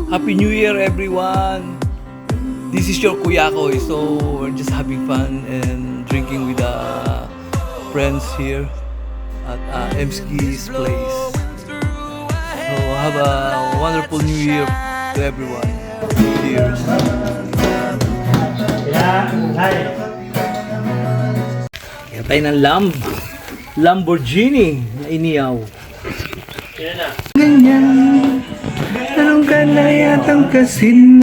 Happy New Year, everyone! This is your Kuyakoy, so we're just having fun and drinking with friends here at Emski's place. So have a wonderful New Year to everyone. Cheers! Kaya tayo ng Lamborghini na iniyaw. Ganyan, anong kalayatang kasin?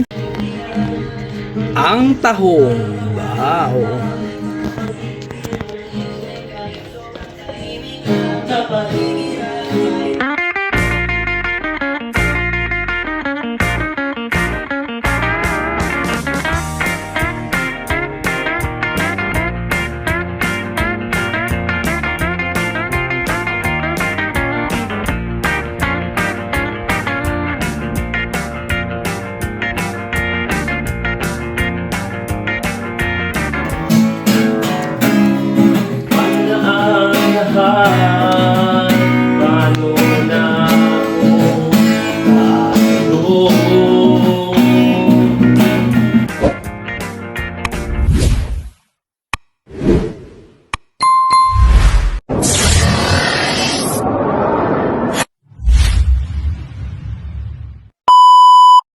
Ang tahong. Wow!